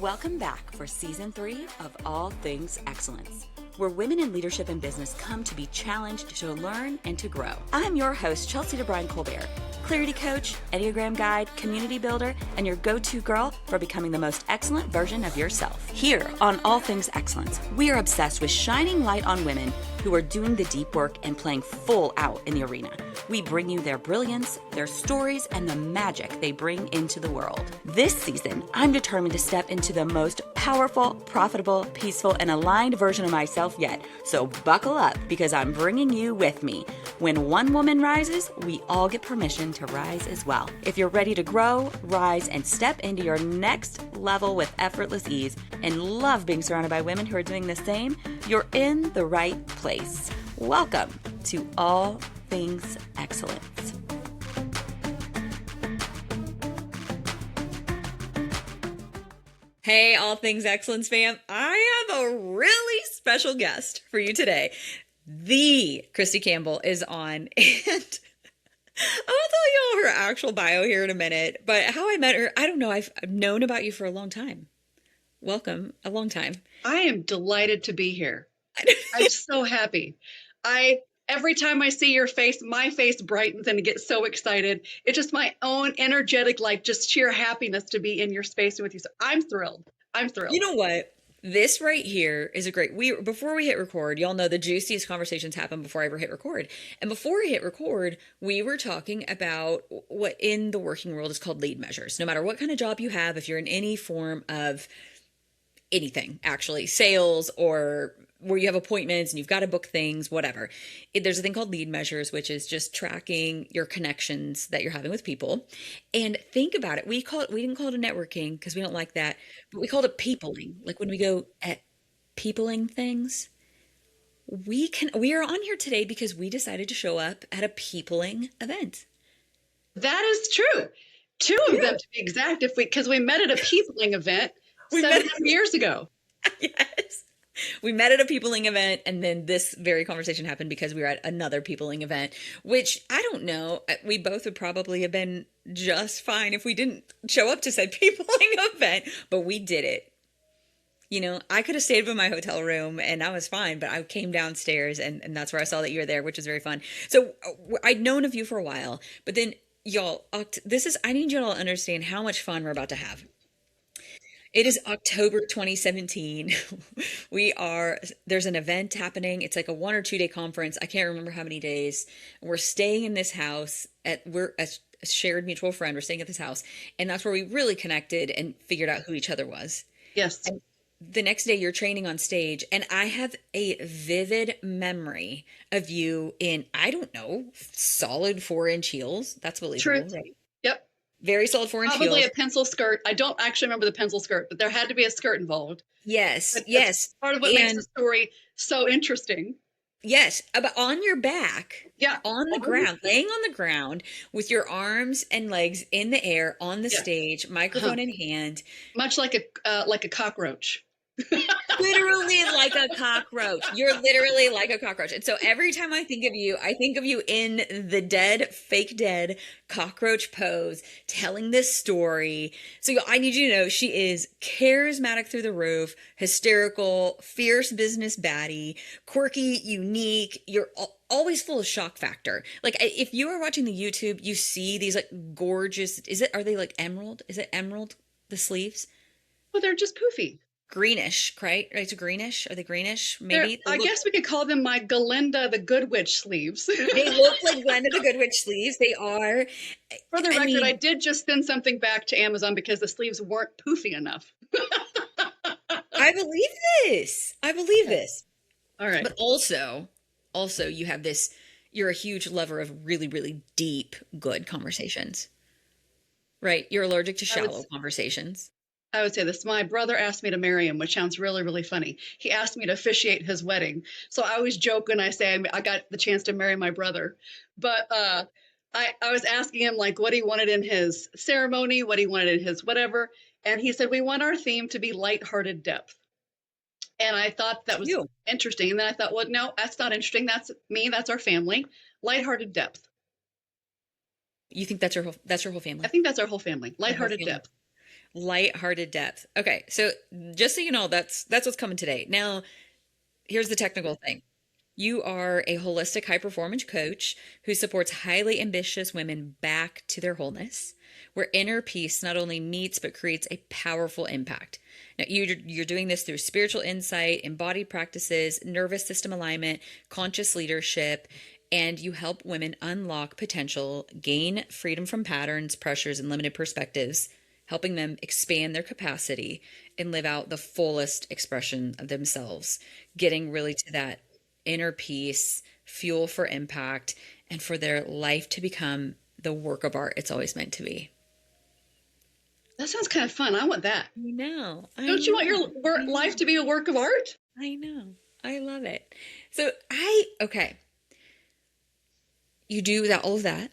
Welcome back for Season 3 of All Things Excellence, where women in leadership and business come to be challenged to learn and to grow. I'm your host, Chelsea DeBruin-Colbert, clarity coach, Enneagram guide, community builder, and your go-to girl for becoming the most excellent version of yourself. Here on All Things Excellence, we are obsessed with shining light on women who are doing the deep work and playing full out in the arena. We bring you their brilliance, their stories, and the magic they bring into the world. This season, I'm determined to step into the most powerful, profitable, peaceful, and aligned version of myself yet. So buckle up, because I'm bringing you with me. When one woman rises, we all get permission to rise as well. If you're ready to grow, rise, and step into your next level with effortless ease and love being surrounded by women who are doing the same, you're in the right place. Welcome to All Things Excellence. Hey, All Things Excellence fam. I have a really special guest for you today. The Christi Campbell is on, and I'll tell you all her actual bio here in a minute, but how I met her, I don't know. I've known about you for a long time. Welcome, a long time. I am delighted to be here. I'm so happy. Every time I see your face, my face brightens and I get so excited. It's just my own energetic, just sheer happiness to be in your space and with you. So I'm thrilled. You know what? This right here is a great, before we hit record, y'all know the juiciest conversations happen before I ever hit record. And before we hit record, we were talking about what in the working world is called lead measures. No matter what kind of job you have, if you're in any form of anything, actually, sales or where you have appointments and you've got to book things, whatever. There's a thing called lead measures, which is just tracking your connections that you're having with people. And think about it. We didn't call it a networking because we don't like that, but we called it peopling. Like when we go at peopling things, we are on here today because we decided to show up at a peopling event. That is true. Two of them to be exact, because we met at a peopling event 7 years ago. Yes. We met at a peopling event, and then this very conversation happened because we were at another peopling event, which I don't know. We both would probably have been just fine if we didn't show up to said peopling event, but we did it. You know, I could have stayed in my hotel room and I was fine, but I came downstairs and that's where I saw that you were there, which was very fun. So I'd known of you for a while, but then y'all, I need you all to understand how much fun we're about to have. It is October 2017. There's an event happening. It's like a 1 or 2 day conference. I can't remember how many days. We're staying in this house we're a shared mutual friend. We're staying at this house. And that's where we really connected and figured out who each other was. Yes. And the next day you're training on stage, and I have a vivid memory of you in, I don't know, solid 4-inch heels. That's believable, right? Yep. Very solid 4-inch heels. Probably a pencil skirt. I don't actually remember the pencil skirt, but there had to be a skirt involved. Yes, But yes. that's part of what makes the story so interesting. Yes, but on your back, on the ground, laying on the ground with your arms and legs in the air on the stage, microphone in hand. Much like a cockroach. Literally like a cockroach. You're literally like a cockroach. And so every time I think of you in the fake dead cockroach pose, telling this story. So I need you to know she is charismatic through the roof, hysterical, fierce business baddie, quirky, unique. You're always full of shock factor. Like if you are watching the YouTube, you see these like gorgeous, are they like emerald? Is it emerald, the sleeves? Well, they're just poofy. Greenish, right? It's greenish. Are they greenish? Maybe. I guess we could call them my Glinda the Good Witch sleeves. They look like Glinda the Good Witch sleeves. They are. For the record, I did just send something back to Amazon because the sleeves weren't poofy enough. I believe this. All right. But also you have this, you're a huge lover of really, really deep, good conversations, right? You're allergic to shallow conversations. I would say this. My brother asked me to marry him, which sounds really, really funny. He asked me to officiate his wedding. So I always joke when I say I got the chance to marry my brother. But I was asking him what he wanted in his ceremony, what he wanted in his whatever. And he said, we want our theme to be lighthearted depth. And I thought that was interesting. And then I thought, well, no, that's not interesting. That's me. That's our family. Lighthearted depth. You think that's your whole family? I think that's our whole family. Lighthearted depth. Lighthearted depth. Okay, so just so you know, that's what's coming today. Now, here's the technical thing. You are a holistic high performance coach who supports highly ambitious women back to their wholeness, where inner peace not only meets but creates a powerful impact. Now, you're doing this through spiritual insight, embodied practices, nervous system alignment, conscious leadership, and you help women unlock potential, gain freedom from patterns, pressures, and limited perspectives, helping them expand their capacity and live out the fullest expression of themselves, getting really to that inner peace, fuel for impact, and for their life to become the work of art it's always meant to be. That sounds kind of fun. I want that. I know. Don't you want your life to be a work of art? I know. I love it. So okay. You do that, all of that.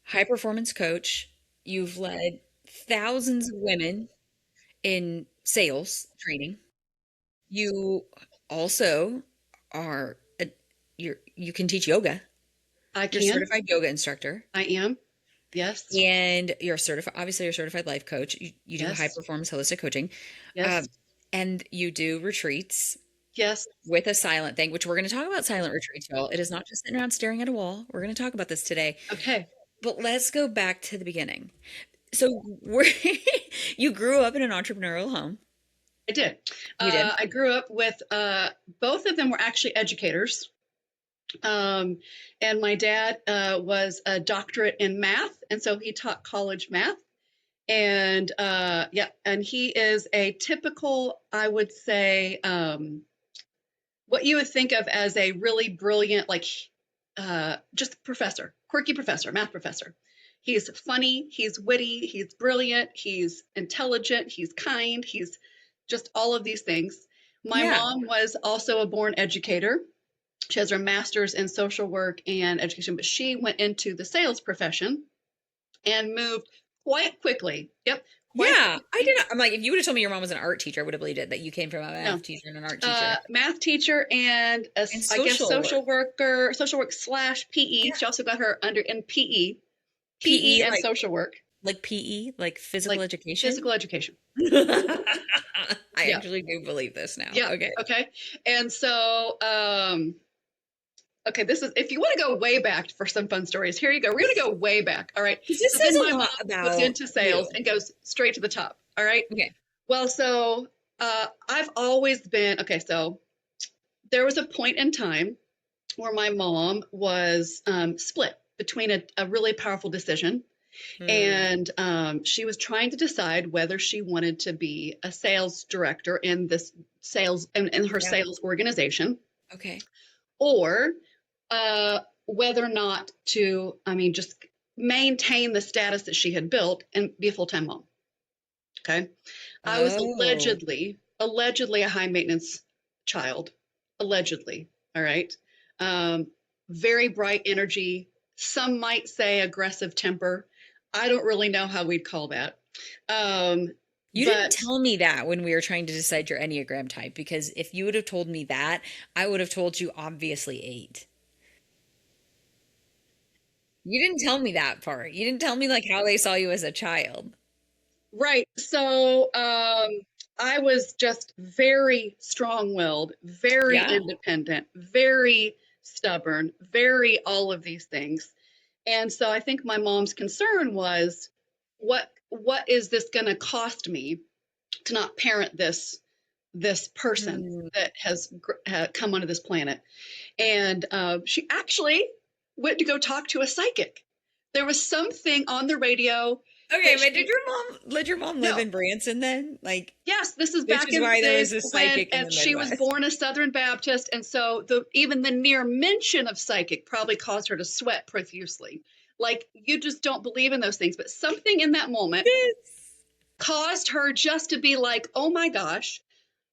High performance coach. You've led thousands of women in sales training. You also are you can teach yoga. I You're a can. certified yoga instructor. I am. Yes. And you're certified, obviously you're a certified life coach. You do high Yes. performance holistic coaching. Yes. And you do retreats Yes. with a silent thing, which we're going to talk about silent retreats, y'all. It is not just sitting around staring at a wall. We're going to talk about this today. Okay. But let's go back to the beginning. So you grew up in an entrepreneurial home. I did. You did? I grew up with both of them were actually educators. And my dad was a doctorate in math, and so he taught college math. And and he is a typical, I would say, what you would think of as a really brilliant, like just professor, quirky professor, math professor. He's funny, he's witty, he's brilliant, he's intelligent, he's kind, he's just all of these things. My Yeah. mom was also a born educator. She has her master's in social work and education, but she went into the sales profession and moved quite quickly. Yep. Yeah, I did not. I'm like, if you would have told me your mom was an art teacher, I would have believed it, that you came from a math teacher and an art teacher. Math teacher and I guess social worker, social work / PE. Yeah. She also got her under in PE and like, social work. Like PE, like physical education? Physical education. I actually do believe this now. Yeah. Okay. And so, okay, this is, if you want to go way back for some fun stories, here you go. We're going to go way back. All right. This so says then a my lot mom about goes into sales you. and goes straight to the top. All right. Okay. Well, so I've always been, okay, so there was a point in time where my mom was split between a really powerful decision. And she was trying to decide whether she wanted to be a sales director in this sales in her sales organization. Okay. Or whether or not to, just maintain the status that she had built and be a full-time mom. Okay. I was allegedly a high maintenance child. Allegedly. All right. Very bright energy. Some might say aggressive temper. I don't really know how we'd call that. You didn't tell me that when we were trying to decide your Enneagram type, because if you would have told me that, I would have told you obviously 8. You didn't tell me that part. You didn't tell me like how they saw you as a child. Right. So I was just very strong-willed, very independent, very stubborn, very all of these things. And so I think my mom's concern was, what is this going to cost me to not parent this person that has come onto this planet? And she actually went to go talk to a psychic. There was something on the radio. Okay, but did your mom live in Branson then? Like, yes, this is back in the days when she was born a Southern Baptist, and so even the near mention of psychic probably caused her to sweat profusely. Like, you just don't believe in those things, but something in that moment caused her just to be like, oh my gosh,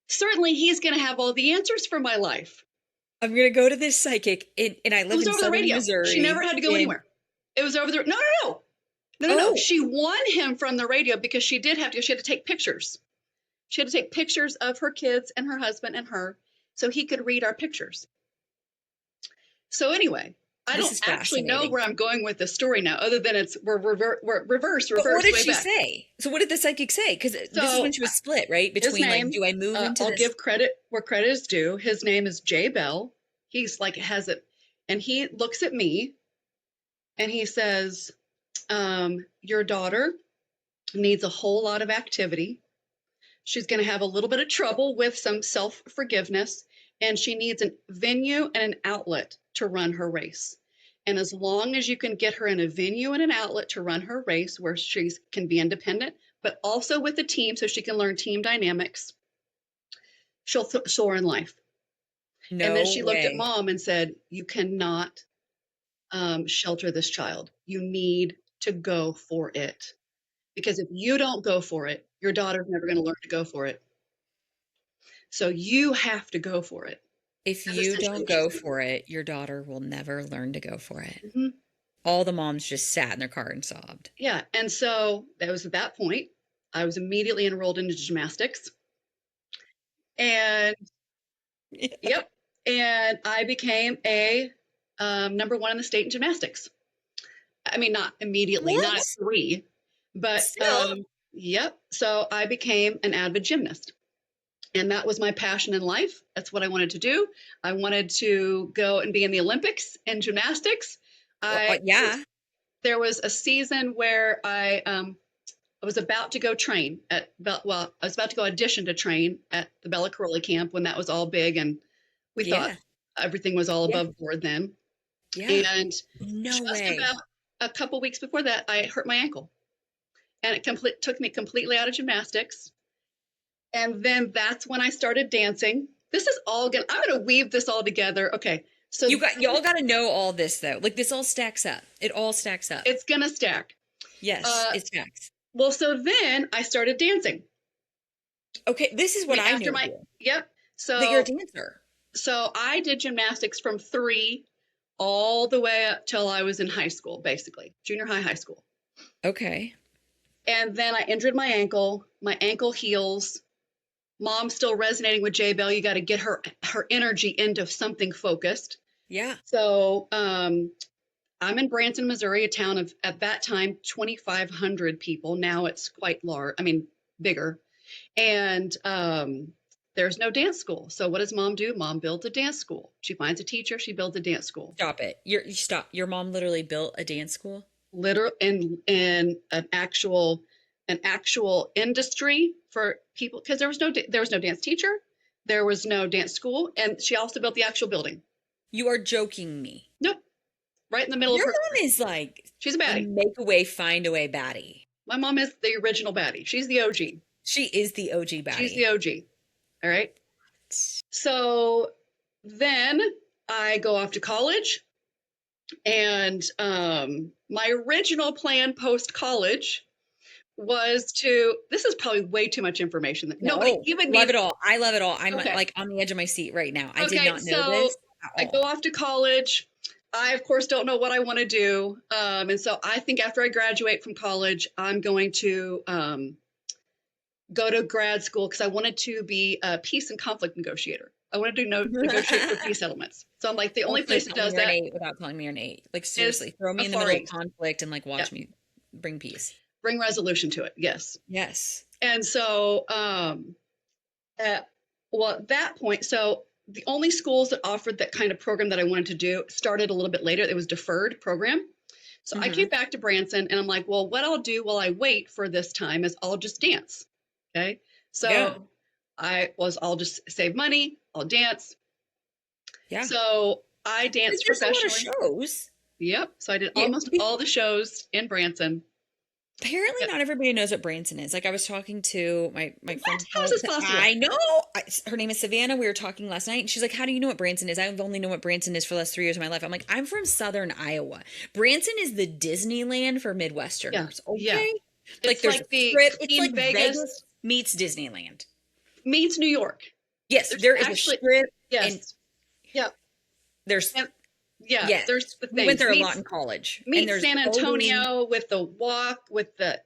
certainly he's going to have all the answers for my life. I'm going to go to this psychic, and I live in Southern Missouri. She never had to go anywhere. It was over there. No. She won him from the radio because she did have to. She had to take pictures. She had to take pictures of her kids and her husband and her so he could read our pictures. So anyway, I This don't is actually know fascinating. where I'm going with this story now, other than we're reverse But what did way she back. say? So what did the psychic say? Because this is when So she was split, right? his Between like, name, do I move into I'll this? give credit where credit is due. His name is Jay Bell. He's like has it, and he looks at me and he says, "Your daughter needs a whole lot of activity. She's going to have a little bit of trouble with some self forgiveness, and she needs a venue and an outlet to run her race. And as long as you can get her in a venue and an outlet to run her race where she can be independent, but also with a team so she can learn team dynamics, she'll soar in life." And then No she looked at way. mom and said, "You cannot shelter this child. You need to go for it. Because if you don't go for it, your daughter's never going to learn to go for it. So you have to go for it." If That's you essentially don't what she go said. for it, your daughter will never learn to go for it. Hmm. All the moms just sat in their car and sobbed. Yeah. And so that was at that point, I was immediately enrolled into gymnastics. And Yeah. yep. And I became a number one in the state in gymnastics. I mean, not immediately, not at What? 3, but Still? yep. So I became an avid gymnast. And that was my passion in life. That's what I wanted to do. I wanted to go and be in the Olympics in gymnastics. I Yeah. There was a season where I was about to go train I was about to go audition to train at the Bella Caroli camp when that was all big, and we thought Yeah. everything was all Yeah. above board then. Yeah. And No just way. about a couple weeks before that, I hurt my ankle, and it took me completely out of gymnastics. And then that's when I started dancing. This is all good. I'm going to weave this all together. Okay. So Y'all got to know all this though. Like this all stacks up. It all stacks up. it's going to stack. Yes, Uh, it stacks. well, so then I started dancing. Okay, this is what I After knew my, you, yep. that you're a So, dancer. so I did gymnastics from 3 all the way up till I was in high school, basically, junior high school. Okay. And then I injured my ankle. My ankle heals. Mom's still resonating with Jay Bell. You got to get her energy into something focused. Yeah. So I'm in Branson, Missouri, a town of, at that time, 2,500 people. Now it's quite large, I mean, bigger. And there's no dance school. So what does mom do? Mom builds a dance school. She finds a teacher. She builds a dance school. Stop it. You stop. Your mom literally built a dance school? Literal in an actual industry for people, because there was no dance teacher, there was no dance school, and she also built the actual building. You are joking me. Nope, right in the middle Your of her. mom is like She's a a baddie. make a way, find a way baddie. My mom is the original baddie. She's the OG. She is the OG baddie. She's the OG. All right. So then I go off to college, and my original plan post college was to. This is probably way too much information. That No, nobody even love needs. it all. I love it all. I'm Okay. like on the edge of my seat right now. I did Okay, not know so this at I all. go off to college. I, of course, don't know what I want to do. And so I think after I graduate from college, I'm going to go to grad school because I wanted to be a peace and conflict negotiator. I wanted to negotiate for peace settlements. So I'm like, the only place that does that without telling me your name. Like seriously, throw me a in the Far middle of East. conflict and like watch me bring peace. Bring resolution to it. Yes. Yes. And so, at that point, so the only schools that offered that kind of program that I wanted to do started a little bit later. It was deferred program. So I came back to Branson, and I'm like, well, what I'll do while I wait for this time is I'll just dance. Okay. So I'll just save money. I'll dance. Yeah. So I danced professionally. There's a lot of shows. Yep. So I did almost all the shows in Branson. Apparently, not everybody knows what Branson is. Like I was talking to my friend. How is this possible? I know. Her name is Savannah. We were talking last night, and she's like, "How do you know what Branson is? I've only known what Branson is for the last 3 years of my life." I'm like, "I'm from Southern Iowa. Branson is the Disneyland for Midwesterners." Yeah. Okay. Yeah. Like there's like the strip. It's Queen like Vegas meets Disneyland. meets New York. Yes, there is actually a strip. Yes. Yeah. There's yeah. There's the we thing. went there a lot in college. Meet And there's San Antonio with the walk with the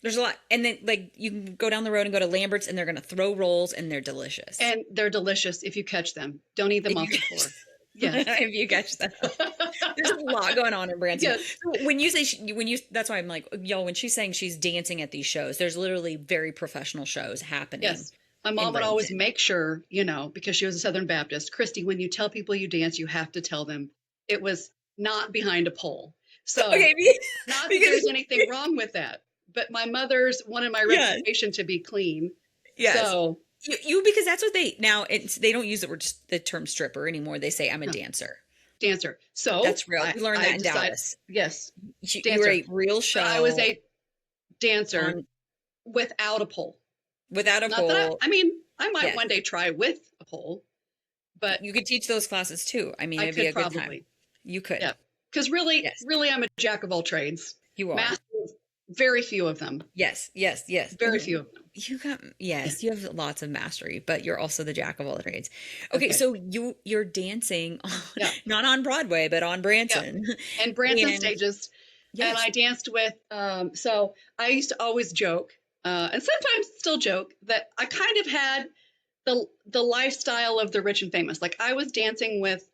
There's a lot, and then like you can go down the road and go to Lambert's, and they're gonna throw rolls, and they're delicious. And they're delicious if you catch them. Don't eat them off the floor. Yeah. If you catch them. There's a lot going on in Branson. Yes. So when you say that's why I'm like, y'all, when she's saying she's dancing at these shows, there's literally very professional shows happening Yes. My in mom would always Branson. make sure, because she was a Southern Baptist, Christy, when you tell people you dance, you have to tell them it was not behind a pole. So, Okay, not that because there's anything wrong with that, but my mother's wanted my yeah, reputation to be clean. yes. So, You because that's what they don't use the term stripper anymore. They say I'm a no, dancer. dancer. So, That's real. I, We learned I that in decided, Dallas. yes, You were dancer. a real But I was show a dancer on without a pole. without a Not that pole. I might Yes. one day try with a pole, but You could teach those classes too. I mean, I it'd be could a good time. probably. You could. Yeah. Because really, Yes, really, I'm a jack of all trades. you are. Masters, very few of them. Yes, yes, yes. Very few of them. Yeah. You have lots of mastery, but you're also the jack of all trades. Okay, Okay. so you're dancing Yeah. not on Broadway, but on Yeah. Branson. And Branson And stages. And yes. I danced with, so I used to always joke, and sometimes still joke, that I kind of had the lifestyle of the rich and famous. Like I was dancing with,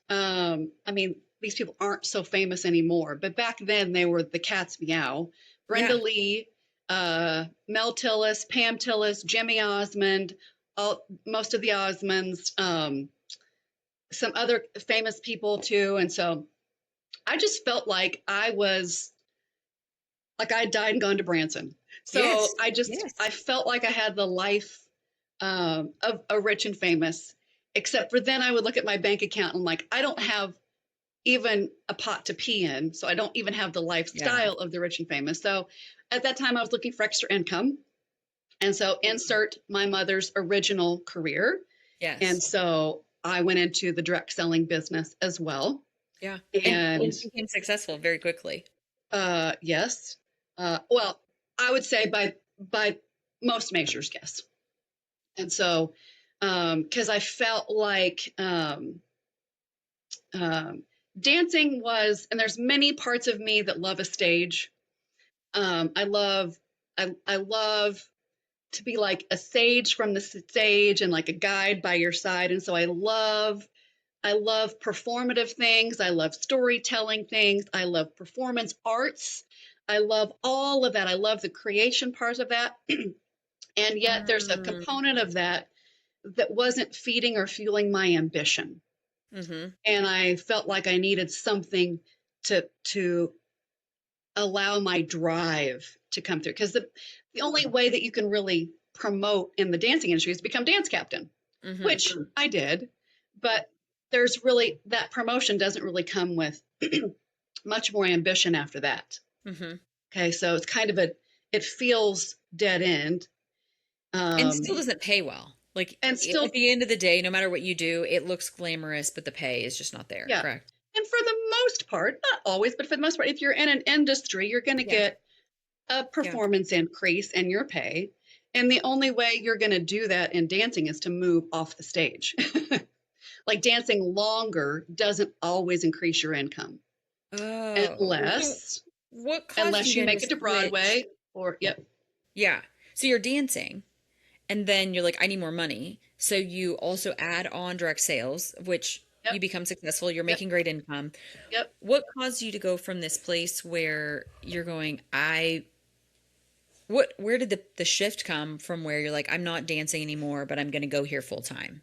these people aren't so famous anymore, but back then they were the Cats Meow, Brenda Yeah. Lee, Mel Tillis, Pam Tillis, Jimmy Osmond, most of the Osmonds, some other famous people too. And so I just felt like I died and gone to Branson. So Yes. Yes. I felt like I had the life of a rich and famous, except for then I would look at my bank account and like, I don't have even a pot to pee in. So I don't even have the Yeah. lifestyle of the rich and famous. So at that time I was looking for extra income. And so insert my mother's original career. And Yes. so I went into the direct selling business as well. Yeah. And And became successful very quickly. yes. Well, I would say by most measures, yes. And so, because I felt like dancing was, and there's many parts of me that love a stage. I love, I love to be like a sage from the stage and like a guide by your side. And so I love performative things. I love storytelling things. I love performance arts. I love all of that. I love the creation part of that. And yet there's a Mm. component of that that wasn't feeding or fueling my ambition. Mm-hmm. And I felt like I needed something to allow my drive to come through. Because the only way that you can really promote in the dancing industry is to become dance captain, Mm-hmm. which I did. But there's really, that promotion doesn't really come with much more ambition after that. Mm-hmm. Okay, so it's kind of it feels dead end. And still doesn't pay well. Like And still, at the end of the day, no matter what you do, it looks glamorous, but the pay is just not there. yeah. Correct. And for the most part, not always, but for the most part, if you're in an industry, you're going to Yeah. get a performance increase in your pay. And the only way you're going to do that in dancing is to move off the stage. Like dancing longer doesn't always increase your income. Oh. Unless What caused you then make it to switch? Broadway or, yep. Yeah. So you're dancing and then you're like, I need more money. So you also add on direct sales, which Yep. you become successful. You're making great income. Yep. What caused you to go from this place where you're going, where did the shift come from where you're like, I'm not dancing anymore, but I'm going to go here full time?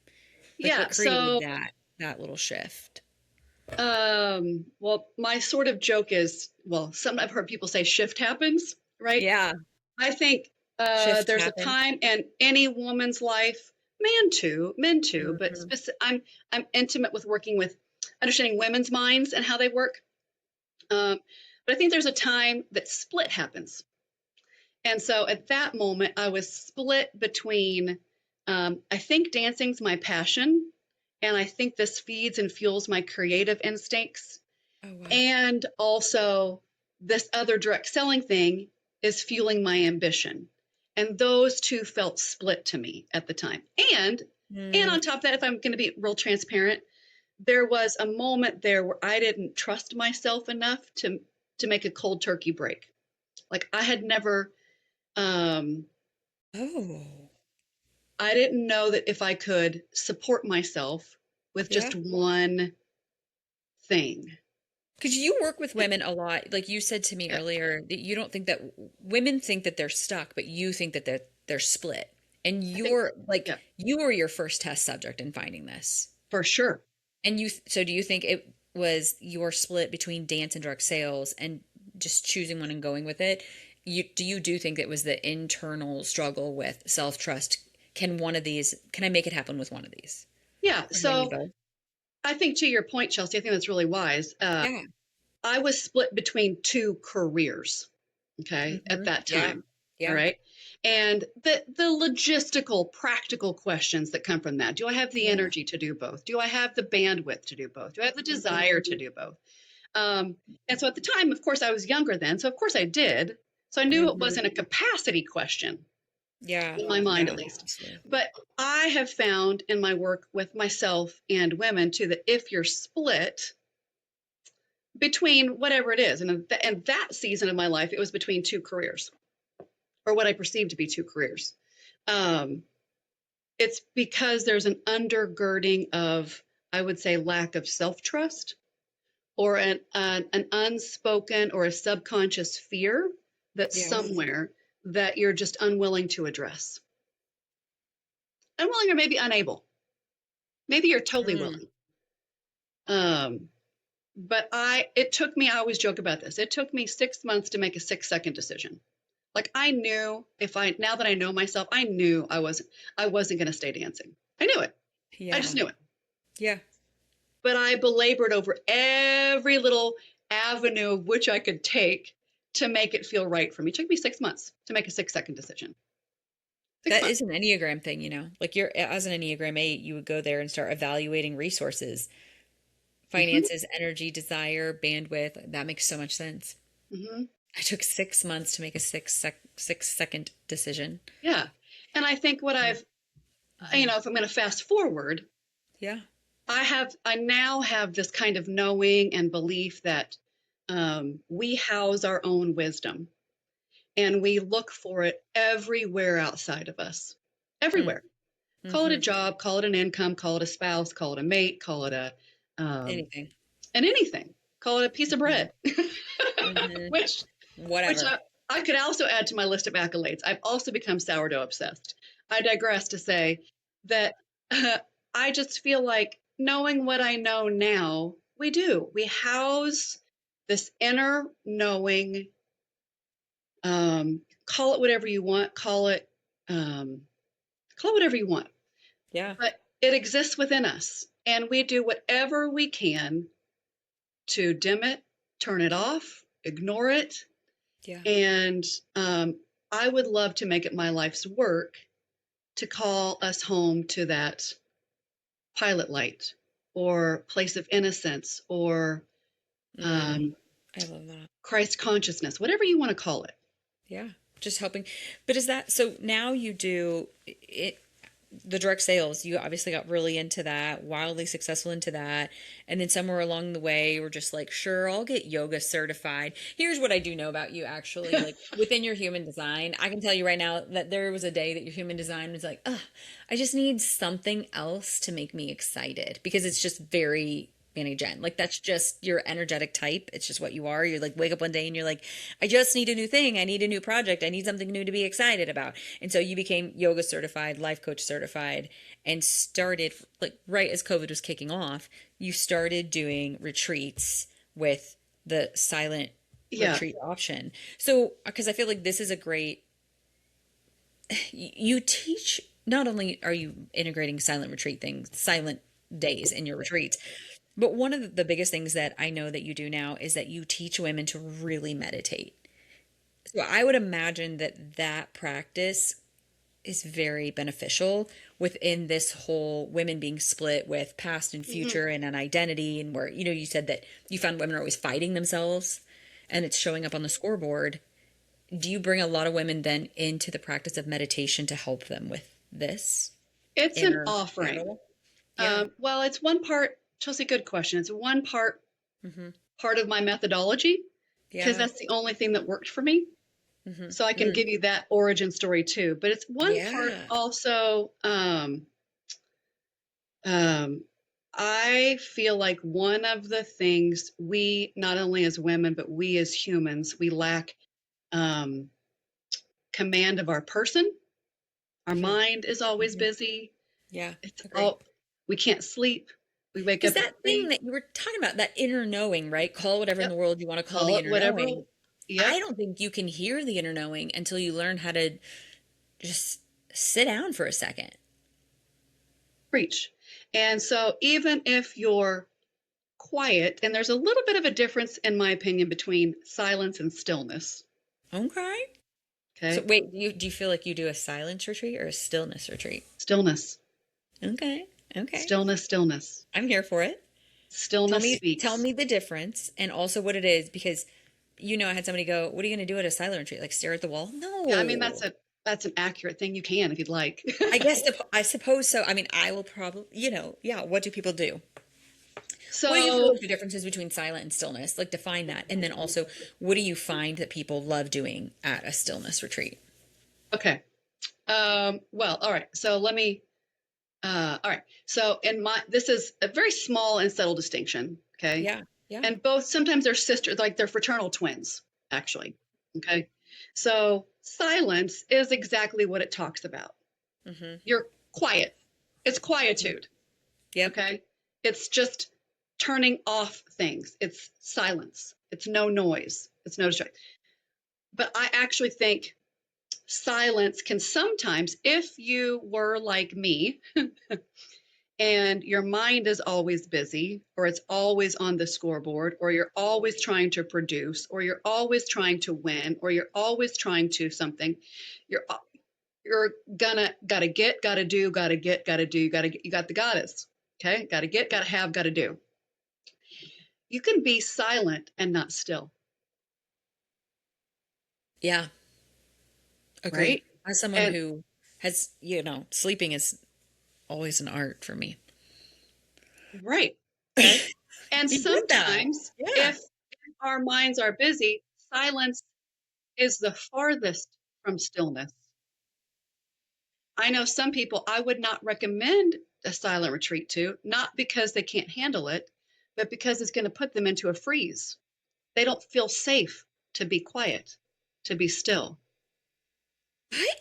Like Yeah. what created So, that little shift? well, my sort of joke is, well, some I've heard people say shift happens, right? Yeah. I think Shifts there's happen. a time in any woman's life, men too, but Mhm. I'm intimate with working with understanding women's minds and how they work. But I think there's a time that split happens. And so at that moment, I was split between, I think dancing's my passion, and I think this feeds and fuels my creative instincts. Oh, wow. And also, this other direct selling thing is fueling my ambition. And those two felt split to me at the time. And on top of that, if I'm going to be real transparent, there was a moment there where I didn't trust myself enough to make a cold turkey break. Like I had never, Oh. I didn't know that if I could support myself with just Yeah. one thing. Because you work with women a lot. Like you said to me Yeah, earlier, that you don't think that women think that they're stuck, but you think that they're split. And I think, you're like yeah, you were your first test subject in finding this. for sure. And so do you think it was your split between dance and direct sales and just choosing one and going with it? Do you think it was the internal struggle with self-trust? Can I make it happen with one of these? Yeah. Or do I need So both? I think to your point, Chelsea, I think that's really wise. Yeah. I was split between two careers, okay, at that Yeah. time. All Yeah. right. And the logistical, practical questions that come from that. Do I have the Yeah. energy to do both? Do I have the bandwidth to do both? Do I have the desire to do both? Um, and so at the time, of course, I was younger then. So of course I did. So I knew it Hmm. wasn't a capacity question Yeah. in my mind, Yeah. at least. Absolutely. But I have found in my work with myself and women too that if you're split, between whatever it is. And that season of my life, it was between two careers, or what I perceived to be two careers. Um, it's because there's an undergirding of, I would say, lack of self trust, or an unspoken or a subconscious fear that's Yeah. somewhere that you're just unwilling to address. Unwilling or maybe unable. Maybe you're totally Mm. willing. Um, but it took me, I always joke about this, it took me 6 months to make a 6 second decision. Like I knew now that I know myself, I knew I wasn't going to stay dancing. I knew it. I just Yeah. knew it. Yeah. But I belabored over every little avenue of which I could take to make it feel right for me. It took me 6 months to make a 6 second decision. Six That months. is an Enneagram thing, you know. Like you're as an Enneagram 8, you would go there and start evaluating resources, Hmm. finances, energy, desire, bandwidth. That makes so much sense. Hmm. I took 6 months to make a 6 second decision. Yeah. And I think Mm-hmm. if I'm going to fast forward, Yeah. I now have this kind of knowing and belief that we house our own wisdom and we look for it everywhere outside of us. Everywhere. Call it a Mm-hmm. job, call it an income, call it a spouse, call it a mate, call it um, Anything. and anything. Call it a piece of Mm-hmm. bread, Mm-hmm. which which Whatever. I could also add to my list of accolades. I've also become sourdough obsessed. I digress to say that I just feel like knowing what I know now, we do. We house this inner knowing. Call it whatever you want. Call it whatever you want. Yeah. But it exists within us, and we do whatever we can to dim it, turn it off, ignore it. Yeah. And I would love to make it my life's work to call us home to that pilot light or place of innocence or Mm. um, I love that. Christ consciousness, whatever you want to call it. Yeah. Just helping. But is that so now you do it? The direct sales, you obviously got really into that, wildly successful into that. And then somewhere along the way, you were just like, sure, I'll get yoga certified. Here's what I do know about you, actually. Like within your human design, I can tell you right now that there was a day that your human design was like, ugh, I just need something else to make me excited because it's just very Manny Jen. Like that's just your energetic type. It's just what you are. You're like wake up one day and you're like, I just need a new thing. I need a new project. I need something new to be excited about. And so you became yoga certified, life coach certified, and started like right as COVID was kicking off, you started doing retreats with the silent Yeah, retreat option. So, because I feel like this is a great, you teach, not only are you integrating silent retreat things, silent days in your retreats, but one of the biggest things that I know that you do now is that you teach women to really meditate. So I would imagine that that practice is very beneficial within this whole women being split with past and hmm, future and an identity and where you said that you found women are always fighting themselves and it's showing up on the scoreboard. Do you bring a lot of women then into the practice of meditation to help them with this it's an inner offering. battle? Yeah. Well, it's one part. Chelsea, good question. It's one Mm-hmm. part of my methodology because Yeah. that's the only thing that worked for me. Mm-hmm. So I can Mm. give you that origin story too. But it's one part Yeah. also. Um, I feel like one of the things we, not only as women, but we as humans, we lack um, command of our person. Our True. mind is always Mhm. busy. Yeah, It's agree. all, we can't sleep. We wake Because up at that thing three, that you were talking about, that inner knowing, right? Call whatever in yep, the world you want to call call the it inner whatever. knowing. I Yep, don't think you can hear the inner knowing until you learn how to just sit down for a second. preach. And so even if you're quiet, and there's a little bit of a difference, in my opinion, between silence and stillness. Okay. So Okay. wait, do you feel like you do a silence retreat or a stillness retreat? Stillness, Okay. Okay. stillness, stillness. I'm here for it. Tell Stillness me tell speaks. me the difference and also what it is because I had somebody go, "What are you going to do at a silent retreat? Like stare at the wall?" Yeah, I mean, No. that's an accurate thing. You can if you'd like. I suppose so. I mean, I will probably, yeah, what do people do? What do you feel So, like the differences between silent and stillness? Like define that. And then also, what do you find that people love doing at a stillness retreat? okay. Well, all right. So let me, all right. So this is a very small and subtle distinction. Okay. Yeah. Yeah. And both, sometimes they're sisters, like they're fraternal twins, actually. Okay. So silence is exactly what it talks about. Mhm. You're quiet. It's Mhm. quietude. Yep. Okay. It's just turning off things. It's silence. It's no noise. It's no distraction. But I actually think silence can sometimes, if you were like me and your mind is always busy, or it's always on the scoreboard, or you're always trying to produce, or you're always trying to win, or you're always trying to something, you're you're gonna gotta do, gotta get, gotta do, gotta get, you got the goddess. Okay, gotta get, gotta have, gotta do. You can be silent and not still, Yeah. Agree. right? As someone And who has, sleeping is always an art for me. right, okay. And You get that. sometimes Yeah. if our minds are busy, silence is the farthest from stillness. I know some people I would not recommend a silent retreat to, not because they can't handle it, but because it's going to put them into a freeze. They don't feel safe to be quiet, to be still.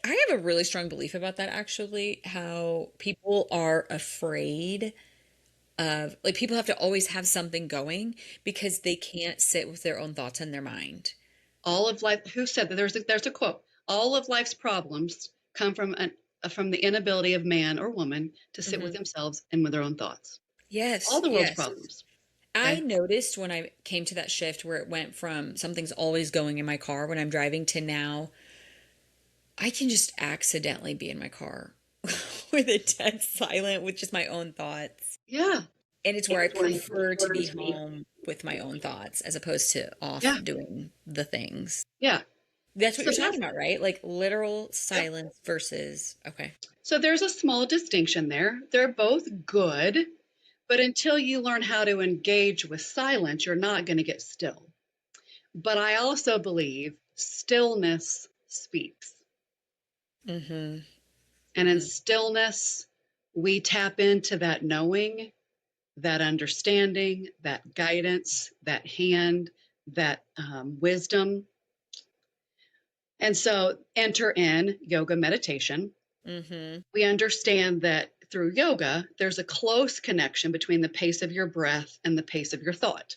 I have a really strong belief about that actually, how people are afraid of, like, people have to always have something going because they can't sit with their own thoughts in their mind. All of life, who said that? There's a quote. All of life's problems come from the inability of man or woman to sit with Hmm. themselves and with their own thoughts. All Yes, the world's yes. problems. I Okay. noticed when I came to that shift where it went from something's always going in my car when I'm driving to now I can just accidentally be in my car with it dead silent with just my own thoughts. Yeah. And it's where I prefer to be home with my own thoughts as opposed to off Yeah. doing the things. Yeah. That's what So you're talking that's about, right? Like literal yep. silence versus, okay. So there's a small distinction there. They're both good, but until you learn how to engage with silence, you're not going to get still. But I also believe stillness speaks. Mm-hmm. And in Mm-hmm. stillness, we tap into that knowing, that understanding, that guidance, that hand, that wisdom. And so enter in yoga meditation. Mm-hmm. We understand that through yoga, there's a close connection between the pace of your breath and the pace of your thought.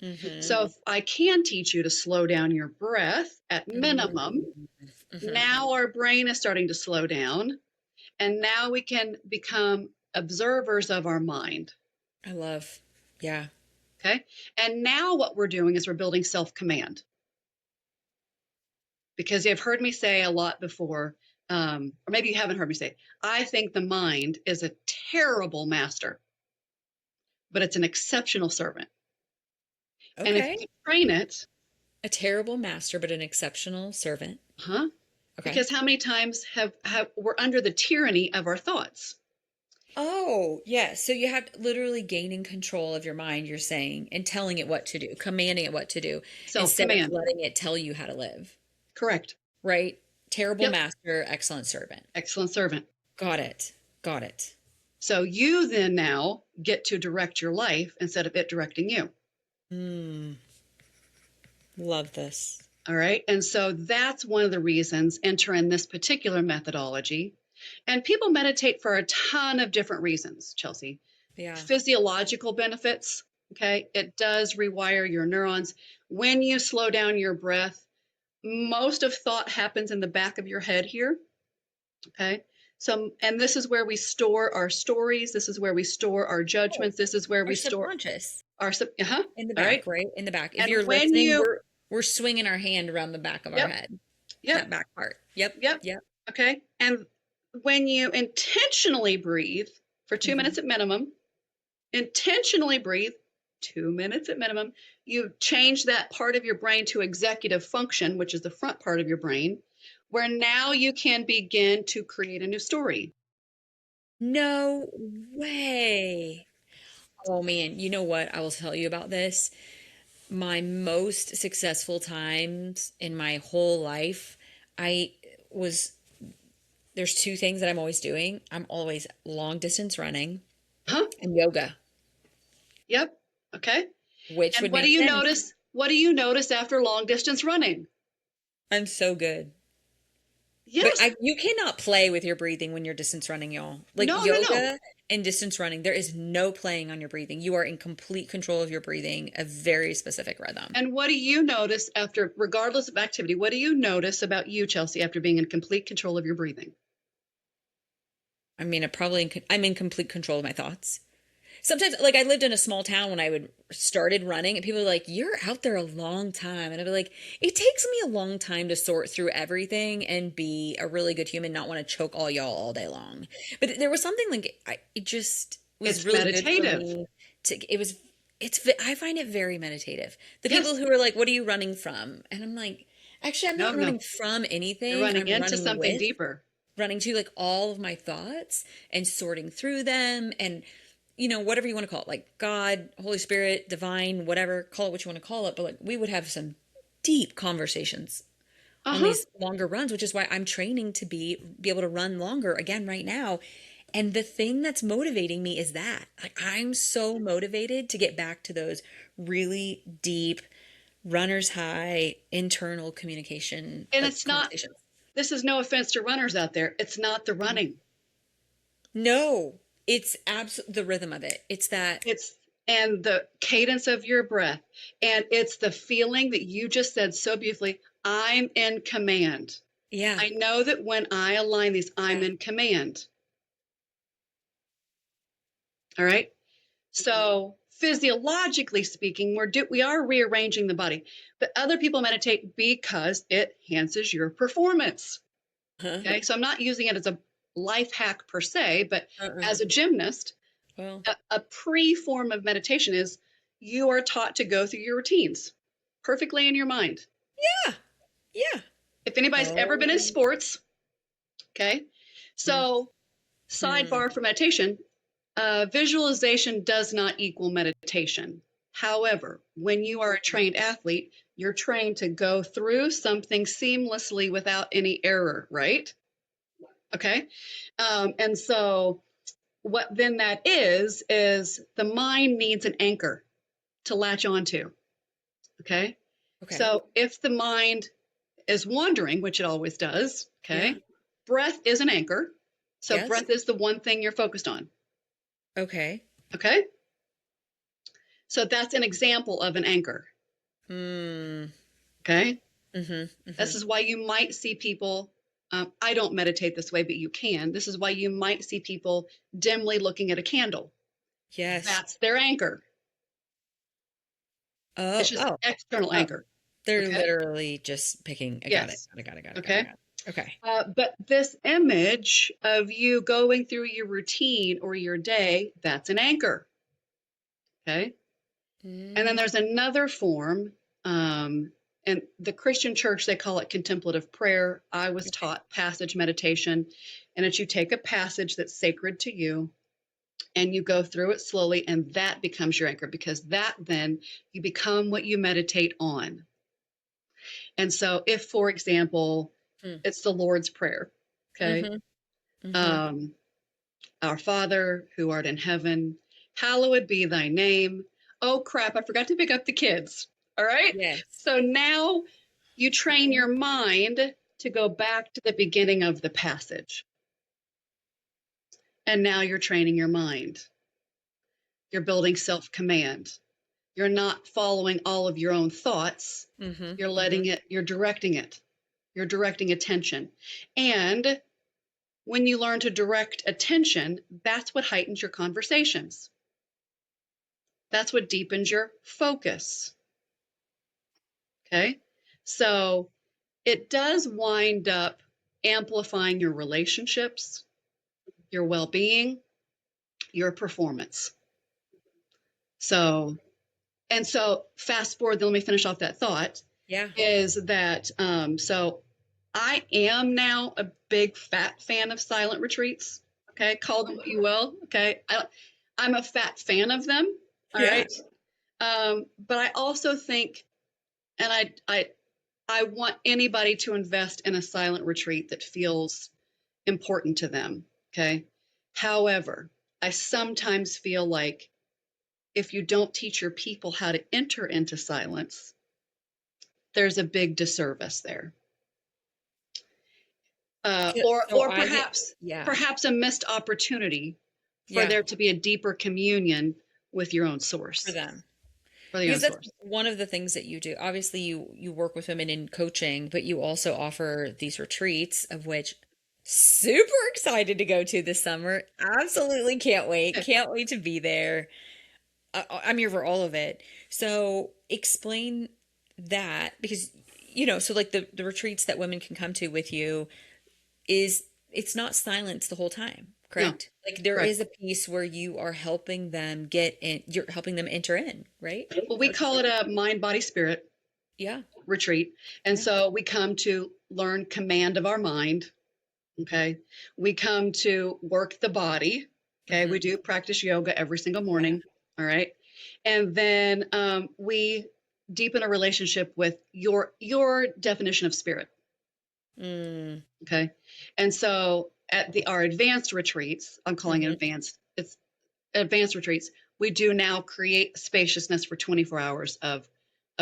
Mm-hmm. So if I can teach you to slow down your breath at minimum, Mm-hmm. Mm-hmm. now our brain is starting to slow down, and now we can become observers of our mind. I love, yeah. Okay. And now what we're doing is we're building self command, because you've heard me say a lot before, or maybe you haven't heard me say, I think the mind is a terrible master, but it's an exceptional servant. And if Okay. you train it, A terrible master, but an exceptional servant. huh? Okay. Because how many times have we're under the tyranny of our thoughts? Oh, yeah. So you have literally gaining control of your mind, you're saying, and telling it what to do, commanding it what to do, Self instead of command. letting it tell you how to live, Correct. right? Terrible Yep. master, excellent servant. Excellent servant. Got it. Got it. So you then now get to direct your life instead of it directing you. Love this. All right. And so that's one of the reasons enter in this particular methodology. And people meditate for a ton of different reasons, Chelsea. Yeah. Physiological benefits. Okay. It does rewire your neurons. When you slow down your breath, most of thought happens in the back of your head here. Okay. So, and this is where we store our stories. This is where we store our judgments. This is where Our we store subconscious our, in the all back, right. right? In the back. If And you're when listening, you, we're swinging our hand around the back of our head. Yep. That back part. Yep. Yep. Okay. And when you intentionally breathe for 2 minutes at minimum, intentionally breathe 2 minutes at minimum, you change that part of your brain to executive function, which is the front part of your brain, where now you can begin to create a new story. No way. Oh man, you know what? I will tell you about this. My most successful times in my whole life, there's two things that I'm always doing. I'm always long distance running and yoga. Yep. Okay. Which and would what make do you sense. notice? What do you notice after long distance running? I'm so good. Yes. But you cannot play with your breathing when you're distance running, y'all. Like yoga and distance running, there is no playing on your breathing. You are in complete control of your breathing, a very specific rhythm. And what do you notice after, regardless of activity, what do you notice about you, Chelsea, after being in complete control of your breathing? I mean, I'm in complete control of my thoughts. Sometimes, like, I lived in a small town when I started running, and people were like, "You're out there a long time," and I'd be like, "It takes me a long time to sort through everything and be a really good human, not want to choke all y'all all day long." But there was something like it just was It's really meditative. good for me. I find it very meditative. The people who are like, "What are you running from?" And I'm like, actually, I'm not running from anything. You're running I'm into something deeper. Running to like all of my thoughts and sorting through them and whatever you want to call it, like God, Holy Spirit, divine, whatever, call it what you want to call it. But like we would have some deep conversations on these longer runs, which is why I'm training to be able to run longer again right now. And the thing that's motivating me is that like I'm so motivated to get back to those really deep runner's high internal communication. And it's not, this is no offense to runners out there. It's not the running. No. It's the rhythm of it. And the cadence of your breath. And it's the feeling that you just said so beautifully, I'm in command. Yeah. I know that when I align these, I'm in command. All right. So physiologically speaking, we are rearranging the body, but other people meditate because it enhances your performance. Okay. So I'm not using it as a life hack per se, but as a gymnast, a pre-form of meditation is you are taught to go through your routines perfectly in your mind. Yeah. If anybody's ever been in sports, okay. So sidebar for meditation, visualization does not equal meditation. However, when you are a trained athlete, you're trained to go through something seamlessly without any error, right? Okay. And so what then that is the mind needs an anchor to latch onto. Okay. So if the mind is wandering, which it always does, breath is an anchor. So breath is the one thing you're focused on. Okay. So that's an example of an anchor. Okay. This is why you might see people, I don't meditate this way, but you can. This is why you might see people dimly looking at a candle. Yes. That's their anchor. It's just an external anchor. They're literally just picking. I got it. Okay. Okay. But this image of you going through your routine or your day, that's an anchor. Okay. And then there's another form, in the Christian church, they call it contemplative prayer. I was taught passage meditation, and it's you take a passage that's sacred to you and you go through it slowly, and that becomes your anchor, because that then you become what you meditate on. And so if, for example, it's the Lord's Prayer, okay? Our Father, who art in heaven, hallowed be thy name. Oh, crap, I forgot to pick up the kids. All right? Yes. So now you train your mind to go back to the beginning of the passage. And now you're training your mind. You're building self-command. You're not following all of your own thoughts. Mm-hmm. You're letting it, you're directing it. You're directing attention. And when you learn to direct attention, that's what heightens your conversations. That's what deepens your focus. Okay? So it does wind up amplifying your relationships, your well-being, your performance. So fast forward, then let me finish off that thought. Yeah. Is that, so I am now a big fat fan of silent retreats. Okay. Call them what you will. Okay. I'm a fat fan of them. All Yeah. right. But I also think, and I want anybody to invest in a silent retreat that feels important to them. Okay. However, I sometimes feel like if you don't teach your people how to enter into silence, there's a big disservice there. Or perhaps a missed opportunity for there to be a deeper communion with your own source. For them. Because that's one of the things that you do. Obviously, you work with women in coaching, but you also offer these retreats, of which super excited to go to this summer. Absolutely can't wait. Can't wait to be there. I'm here for all of it. So explain that, because, so like the retreats that women can come to with you it's not silence the whole time, correct? No, like there is a piece where you are helping them get in, you're helping them enter in, right? Well, we call it a mind, body, spirit retreat. And so we come to learn command of our mind. Okay. We come to work the body. Okay. Mm-hmm. We do practice yoga every single morning. All right. And then we deepen a relationship with your definition of spirit. Okay. And so at our advanced retreats, I'm calling it advanced, it's advanced retreats, we do now create spaciousness for 24 hours of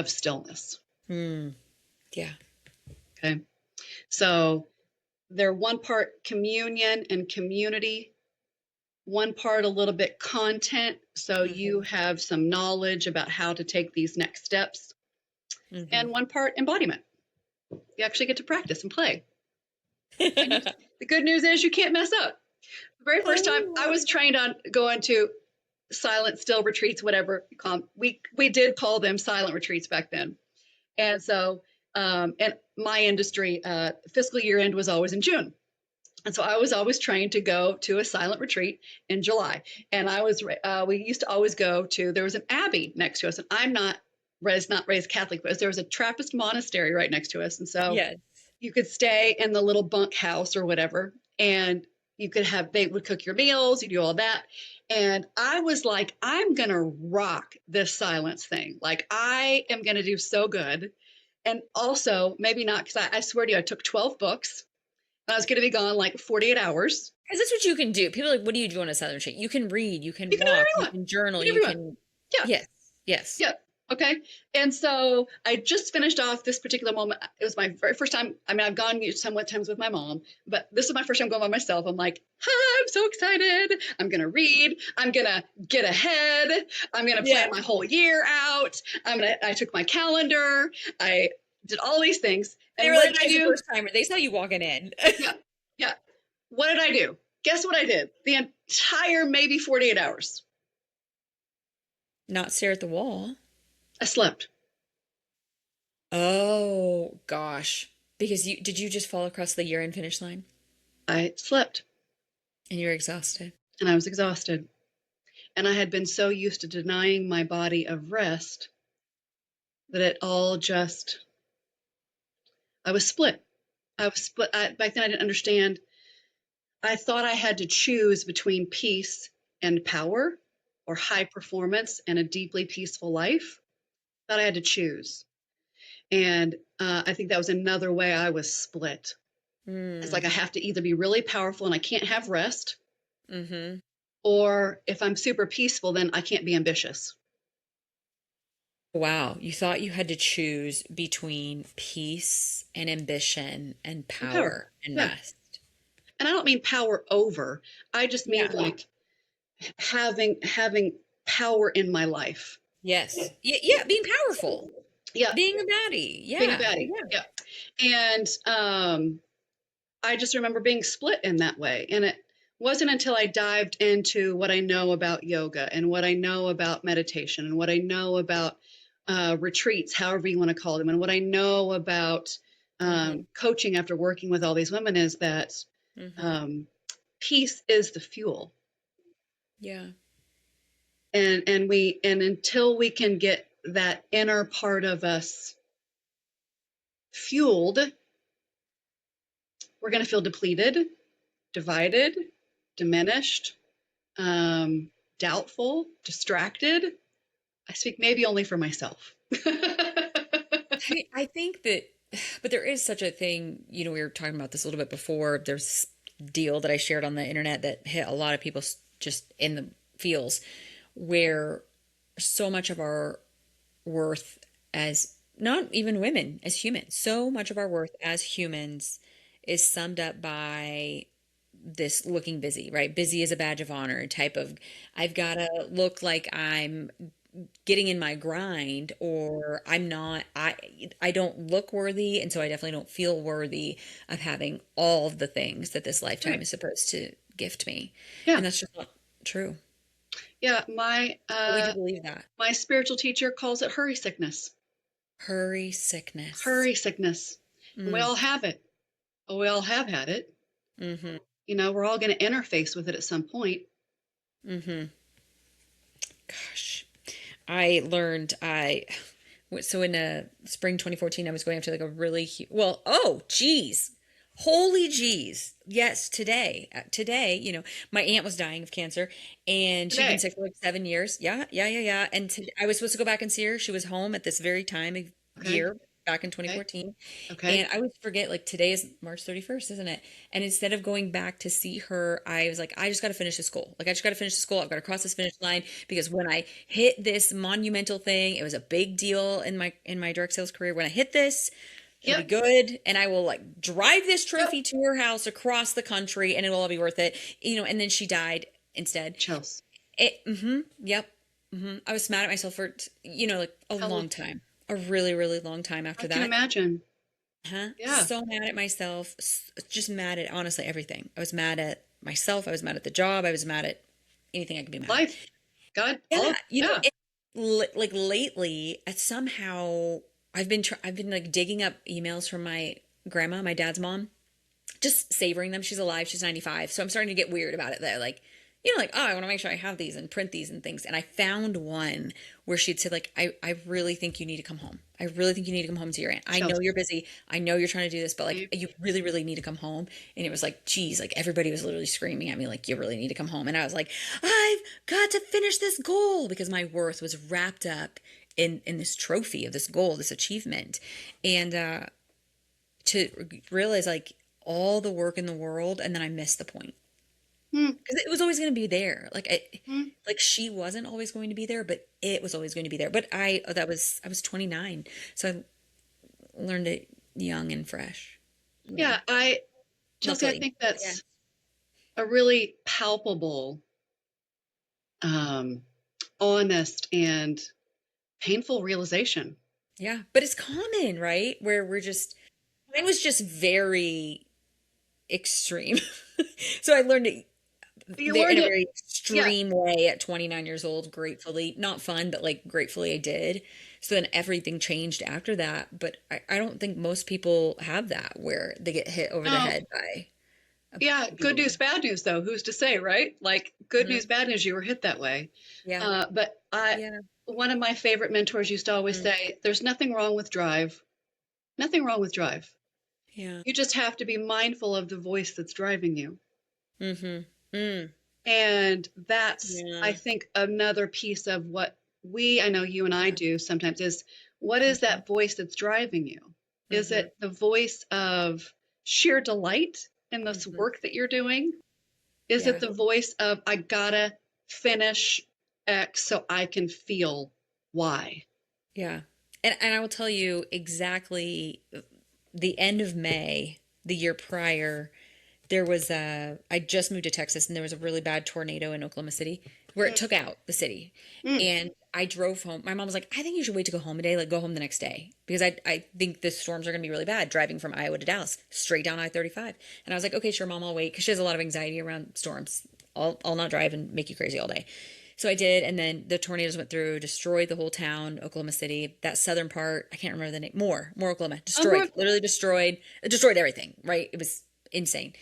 stillness. Yeah. Okay. So they're one part communion and community, one part a little bit content. So you have some knowledge about how to take these next steps, and one part embodiment. You actually get to practice and play. The good news is you can't mess up. The very first time I was trained on going to silent, still retreats, whatever you call them, we did call them silent retreats back then. And so, and my industry, fiscal year end was always in June. And so I was always trained to go to a silent retreat in July. And we used to always go to, there was an abbey next to us, and I'm not raised Catholic, but there was a Trappist monastery right next to us. And so you could stay in the little bunk house or whatever, and they would cook your meals, you do all that. And I was like, I'm going to rock this silence thing. Like, I am going to do so good. And also, maybe not, because I swear to you, I took 12 books. And I was going to be gone like 48 hours. Because that's what you can do. People are like, what do you do on a silent retreat? You can read, you can walk, you can journal, you can. Yeah. Yes. Yeah. Okay. And so I just finished off this particular moment. It was my very first time. I mean, I've gone somewhat times with my mom, but this is my first time going by myself. I'm like, I'm so excited. I'm going to read. I'm going to get ahead. I'm going to plan my whole year out. I took my calendar. I did all these things. And they were like, as a first timer, they saw you walking in. Yeah. What did I do? Guess what I did? The entire maybe 48 hours. Not stare at the wall. I slept. Oh, gosh. Because did you just fall across the year-end finish line? I slept. And you're exhausted. And I was exhausted. And I had been so used to denying my body of rest that it all just, I was split. Back then I didn't understand. I thought I had to choose between peace and power, or high performance and a deeply peaceful life. I thought I had to choose. And I think that was another way I was split. It's like I have to either be really powerful and I can't have rest, Mm-hmm. Or if I'm super peaceful, then I can't be ambitious. Wow. You thought you had to choose between peace and ambition and And power. power and Yeah. rest. And I don't mean power over. I just mean Yeah. like having power in my life. Yes. Yeah, yeah, being powerful. Yeah, Being a baddie. being a Yeah. baddie. Yeah. Yeah. And I just remember being split in that way. And it wasn't until I dived into what I know about yoga and what I know about meditation and what I know about retreats, however you want to call them, and what I know about Mm-hmm. coaching after working with all these women is that Mm-hmm. um, peace is the fuel. Yeah. And until we can get that inner part of us fueled, we're going to feel depleted, divided, diminished, doubtful, distracted. I speak maybe only for myself. I think that, but there is such a thing, we were talking about this a little bit before. There's this deal that I shared on the internet that hit a lot of people just in the feels, where so much of our worth as not even women, as humans, so much of our worth as humans is summed up by this looking busy, right? Busy is a badge of honor type of, I've got to look like I'm getting in my grind, or I'm not, I don't look worthy, and so I definitely don't feel worthy of having all of the things that this lifetime Right. is supposed to gift me. Yeah. And that's just not true. Yeah. But we do believe that. My spiritual teacher calls it hurry sickness. Hurry sickness. Hurry sickness. And we Mm. all have it. Oh, we all have had it. Mm-hmm. We're all going to interface with it at some point. Mm-hmm. Gosh. I learned so in spring 2014, I was going after like a really oh geez, holy geez, yes, today, my aunt was dying of cancer, and she'd been Today. sick for like 7 years. Yeah, and I was supposed to go back and see her. She was home at this very time of Okay. year back in Okay. 2014. Okay. And I always forget, like, today is March 31st, isn't it? And instead of going back to see her, I was like, I just got to finish this goal. Like, I just got to finish this goal. I've got to cross this finish line, because when I hit this monumental thing, it was a big deal in my direct sales career. When I hit this, it'll be good, and I will like drive this trophy to her house across the country, and it will all be worth it. And then she died instead. Chels. Yep. I was mad at myself for, like a long time. A really, really long time after that. I can imagine. Yeah. So mad at myself. Just mad at, honestly, everything. I was mad at myself. I was mad at the job. I was mad at anything I could be mad at. Life. God. Yeah. Like lately, somehow I've been like digging up emails from my grandma, my dad's mom, just savoring them. She's alive. She's 95. So I'm starting to get weird about it. That like, oh, I want to make sure I have these and print these and things. And I found one where she'd said, like, I really think you need to come home. I really think you need to come home to your aunt. I know you're busy. I know you're trying to do this, but like, you really, really need to come home. And it was like, geez, like everybody was literally screaming at me, like, you really need to come home. And I was like, I've got to finish this goal, because my worth was wrapped up in this trophy of this goal, this achievement. And to realize like all the work in the world, and then I missed the point. Because it was always going to be there. Like like she wasn't always going to be there, but it was always going to be there. But I was 29, so I learned it young and fresh. Yeah, Chelsea, I think that's a really palpable, honest, and painful realization. Yeah, but it's common, right? Where mine was just very extreme. So I learned it You in learned a it. very extreme way at 29 years old, gratefully. Not fun, but like gratefully I did. So then everything changed after that. But I don't think most people have that, where they get hit over the head by Good news, bad news, though. Who's to say, right? Like, good news, bad news, you were hit that way. Yeah. But one of my favorite mentors used to always say, there's nothing wrong with drive. Nothing wrong with drive. Yeah. You just have to be mindful of the voice that's driving you. Mm-hmm. And that's, I think, another piece of what I know you and I do sometimes is, what is that voice that's driving you? Is it the voice of sheer delight in this work that you're doing? Is Yeah. it the voice of, I gotta finish X so I can feel Y? Yeah. And I will tell you exactly the end of May, the year prior, there was I just moved to Texas and there was a really bad tornado in Oklahoma City where it Mm, took out the city. mm. And I drove home. My mom was like, I think you should wait to go home today, like go home the next day. Because I think the storms are going to be really bad driving from Iowa to Dallas, straight down I-35. And I was like, okay, sure, mom, I'll wait. Because she has a lot of anxiety around storms. I'll not drive and make you crazy all day. So I did, and then the tornadoes went through, destroyed the whole town, Oklahoma City. That southern part, I can't remember the name. More Oklahoma, Oh, destroyed, literally destroyed, destroyed everything. Right? It was insane.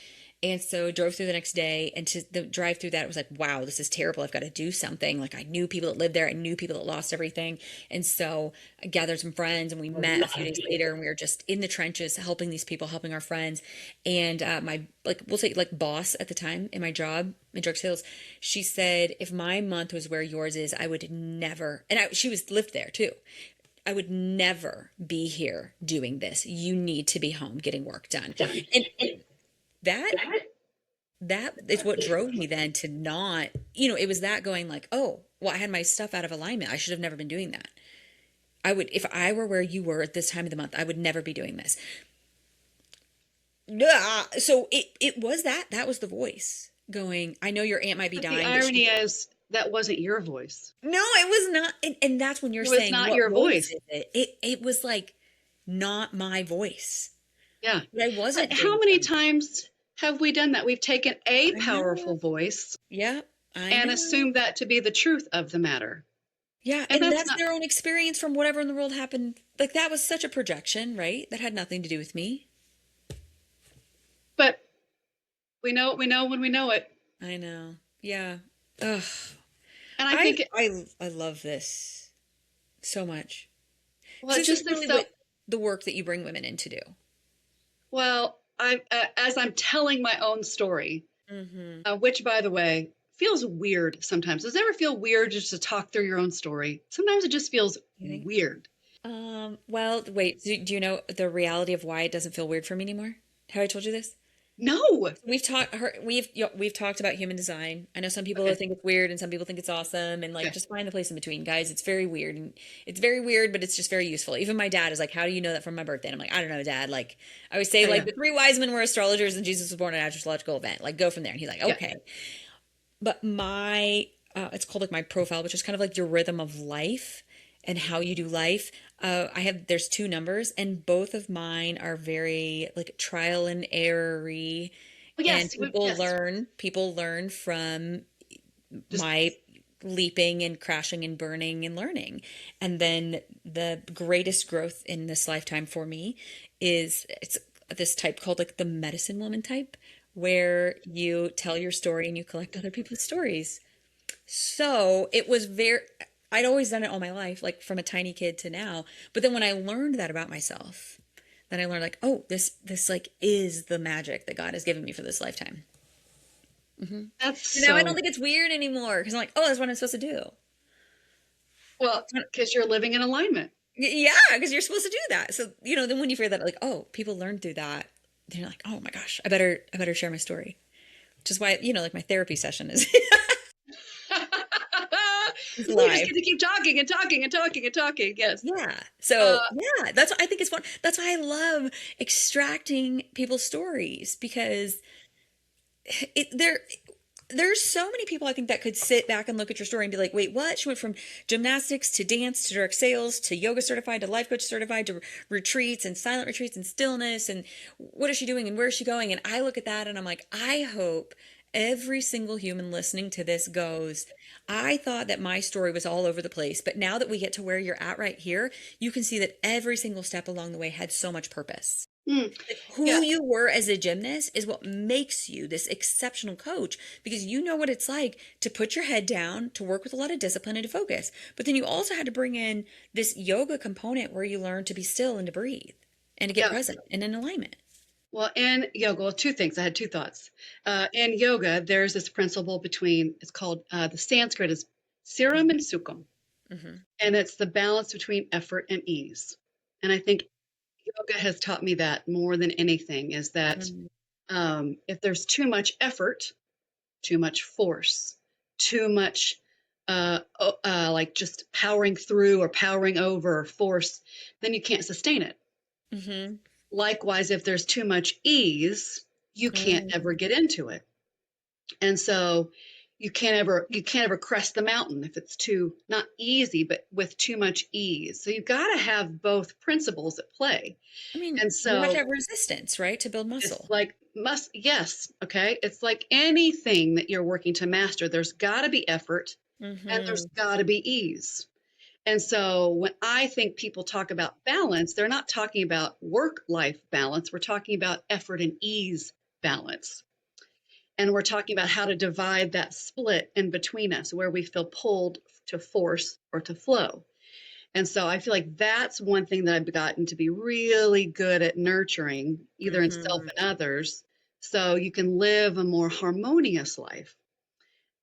And so drove through the next day, and to the drive through that, it was like, wow, this is terrible. I've got to do something. Like I knew people that lived there, I knew people that lost everything, and so I gathered some friends, and we met a few days later, and we were just in the trenches, helping these people, helping our friends. And my like we'll say like boss at the time in my job in drug sales, she said, if my month was where yours is, I would never. And she was lived there too. I would never be here doing this. You need to be home getting work done. And that that is what drove me then to not, it was that going like, oh, well, I had my stuff out of alignment. I should have never been doing that. I would, if I were where you were at this time of the month, I would never be doing this. So it was that was the voice going, I know your aunt might be But dying. the irony is that wasn't your voice. No, it was not. And that's when you're It was saying, not what your voice. is it? It was like not my voice. Yeah. But I wasn't. But how many times have we done that? We've taken a I powerful know. voice Yeah, I and know. assumed that to be the truth of the matter. Yeah, And and that's that's not, their own experience from whatever in the world happened. Like that was such a projection, right? That had nothing to do with me. but we know when we know it. I know. Yeah. Ugh. And I think, I love this so much. well, So it's this just is really so, what the work that you bring women in to do. well, as I'm telling my own story, Mm-hmm. which, by the way, feels weird sometimes. Does it ever feel weird just to talk through your own story? Sometimes it just feels You think? weird. Well, wait, do you know the reality of why it doesn't feel weird for me anymore? Have I told you this? No. We've talked about human design. I know some people Okay. think it's weird and some people think it's awesome, and like Okay. just find the place in between, guys. It's very weird, and it's very weird, but it's just very useful. Even my dad is like, "How do you know that from my birthday?" And I'm like, "I don't know, Dad." Like I always say, Yeah, like yeah. the three wise men were astrologers, and Jesus was born at an astrological event. Like go from there. And he's like, Yeah. "Okay." But my it's called like my profile, which is kind of like your rhythm of life and how you do life. There's two numbers, and both of mine are very like trial and error-y, Well, and yes. Yes. people learn from Just my leaping and crashing and burning and learning. And then the greatest growth in this lifetime for me is it's this type called like the medicine woman type, where you tell your story and you collect other people's stories. So it was I'd always done it all my life, like from a tiny kid to now. But then when I learned that about myself, then I learned like, oh, this like is the magic that God has given me for this lifetime. that's So now I don't so think it's weird anymore because I'm like, oh, that's what I'm supposed to do. well because you're living in alignment. Yeah, because you're supposed to do that. So, then when you figure that, like, oh, people learn through that, then you're like, oh my gosh, I better share my story. Which is why, like my therapy session is is We just live. get to keep talking and talking and talking and talking. Yes. Yeah. So, Uh, yeah, that's what I think is fun. That's why I love extracting people's stories because it there's so many people I think that could sit back and look at your story and be like, wait, what? She went from gymnastics to dance to direct sales to yoga certified to life coach certified to retreats and silent retreats and stillness. And what is she doing and where is she going? And I look at that and I'm like, I hope every single human listening to this goes, I thought that my story was all over the place. But now that we get to where you're at right here, you can see that every single step along the way had so much purpose. mm, Who yeah. you were as a gymnast is what makes you this exceptional coach because you know what it's like to put your head down, to work with a lot of discipline and to focus. But then you also had to bring in this yoga component where you learn to be still and to breathe and to get Yeah. present and in alignment. Well, in yoga, well, two things. I had two thoughts. In yoga, there's this principle it's called, the Sanskrit is Siram and Sukham, Mm-hmm. and it's the balance between effort and ease. And I think yoga has taught me that more than anything is that if there's too much effort, too much force, too much like just powering through or powering over force, then you can't sustain it. Mm-hmm. Likewise, if there's too much ease, you can't ever get into it. And so you can't ever crest the mountain if it's too not easy, but with too much ease. So you've got to have both principles at play. I mean, And you have to so have resistance, right? To build it's muscle. like must yes, okay. It's like anything that you're working to master. There's got to be effort and Mm-hmm. there's got to be ease. And so when I think people talk about balance, they're not talking about work-life balance. We're talking about effort and ease balance. And we're talking about how to divide that split in between us where we feel pulled to force or to flow. And so I feel like that's one thing that I've gotten to be really good at nurturing, either in self Mm-hmm. and others, so you can live a more harmonious life,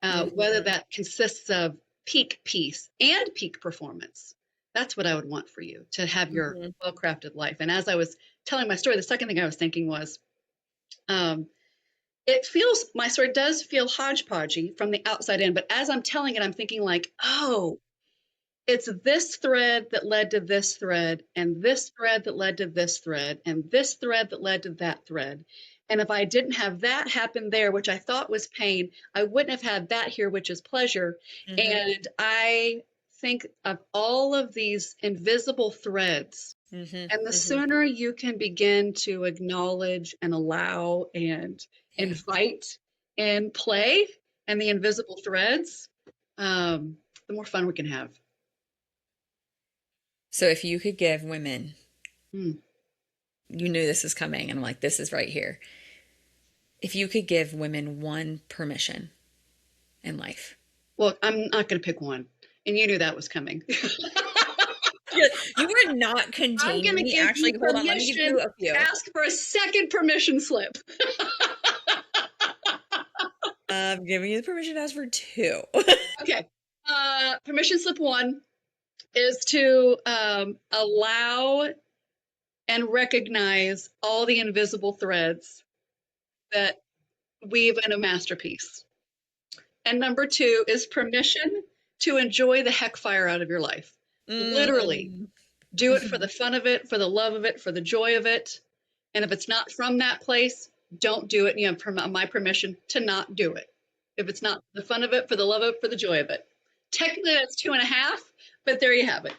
whether Mm-hmm. that consists of peak peace and peak performance. That's what I would want for you to have your Mm-hmm. well crafted life. And as I was telling my story, the second thing I was thinking was, um, my story does feel hodgepodgey from the outside in, but as I'm telling it, I'm thinking like, oh, it's this thread that led to this thread, and this thread that led to this thread, and this thread that led to that thread. And if I didn't have that happen there, which I thought was pain, I wouldn't have had that here, which is pleasure. Mm-hmm. And I think of all of these invisible threads. Mm-hmm. And the Mm-hmm. sooner you can begin to acknowledge and allow and Yeah. invite and play and the invisible threads, the more fun we can have. So if you could give women, Hmm. you knew this was coming, and I'm like, this is right here. If you could give women one permission in life. Well, I'm not going to pick one. And you knew that was coming. You were not I'm going containing to me. give you Actually, hold on. Let me give permission you a to few. ask for a second permission slip. I'm giving you the permission to ask for two. Okay. Permission slip one is to allow and recognize all the invisible threads that weave in a masterpiece. And number two is permission to enjoy the heck fire out of your life. Literally, Mm. do it for the fun of it, for the love of it, for the joy of it. And if it's not from that place, don't do it. You have my permission to not do it. If it's not the fun of it, for the love of it, for the joy of it. Technically, that's 2.5, but there you have it.